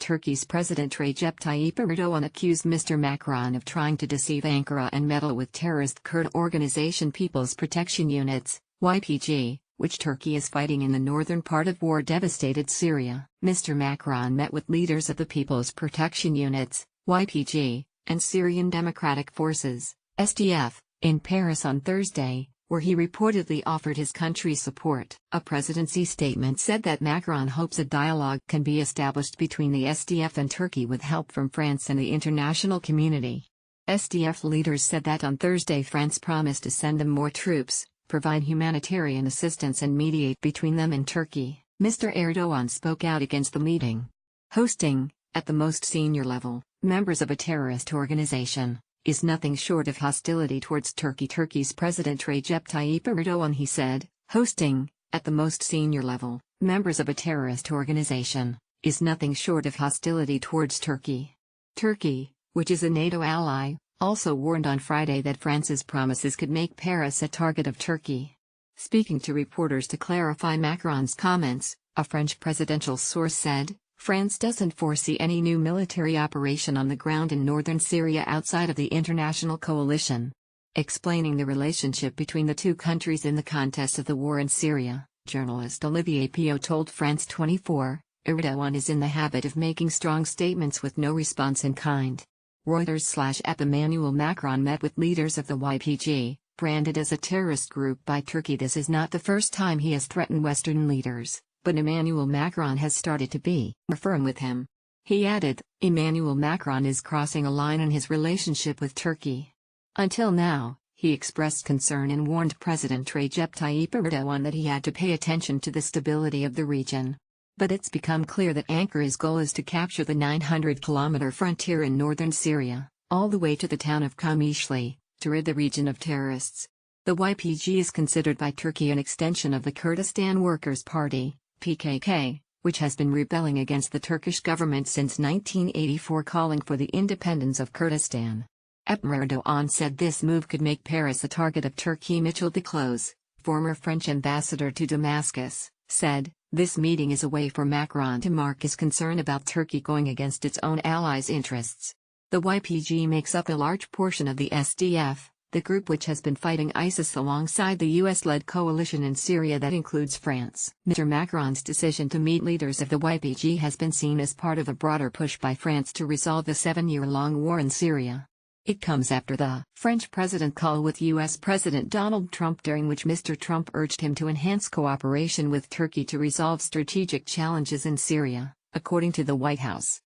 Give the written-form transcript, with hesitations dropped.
Turkey's President Recep Tayyip Erdogan accused Mr. Macron of trying to deceive Ankara and meddle with terrorist Kurd organization People's Protection Units, YPG, which Turkey is fighting in the northern part of war-devastated Syria. Mr. Macron met with leaders of the People's Protection Units, YPG, and Syrian Democratic Forces, SDF, in Paris on Thursday, where he reportedly offered his country's support. A presidency statement said that Macron hopes a dialogue can be established between the SDF and Turkey with help from France and the international community. SDF leaders said that on Thursday France promised to send them more troops, provide humanitarian assistance and mediate between them and Turkey. Mr. Erdogan spoke out against the meeting. Hosting, at the most senior level, members of a terrorist organization is nothing short of hostility towards Turkey. Turkey's President Recep Tayyip Erdogan, he said, hosting, at the most senior level, members of a terrorist organization, is nothing short of hostility towards Turkey. Turkey, which is a NATO ally, also warned on Friday that France's promises could make Paris a target of Turkey. Speaking to reporters to clarify Macron's comments, a French presidential source said, France doesn't foresee any new military operation on the ground in northern Syria outside of the international coalition. Explaining the relationship between the two countries in the context of the war in Syria, journalist Olivier Pio told France 24, Erdogan is in the habit of making strong statements with no response in kind. Reuters/EP Emmanuel Macron met with leaders of the YPG, branded as a terrorist group by Turkey. This is not the first time he has threatened Western leaders, but Emmanuel Macron has started to be more firm with him. He added, Emmanuel Macron is crossing a line in his relationship with Turkey. Until now, he expressed concern and warned President Recep Tayyip Erdogan that he had to pay attention to the stability of the region. But it's become clear that Ankara's goal is to capture the 900-kilometer frontier in northern Syria, all the way to the town of Qamishli, to rid the region of terrorists. The YPG is considered by Turkey an extension of the Kurdistan Workers' Party, PKK, which has been rebelling against the Turkish government since 1984, calling for the independence of Kurdistan. Erdogan said this move could make Paris a target of Turkey. Michel Declos, former French ambassador to Damascus, said, this meeting is a way for Macron to mark his concern about Turkey going against its own allies' interests. The YPG makes up a large portion of the SDF, the group which has been fighting ISIS alongside the US-led coalition in Syria that includes France. Mr. Macron's decision to meet leaders of the YPG has been seen as part of a broader push by France to resolve the 7-year-long war in Syria. It comes after the French president call with US President Donald Trump, during which Mr. Trump urged him to enhance cooperation with Turkey to resolve strategic challenges in Syria, according to the White House.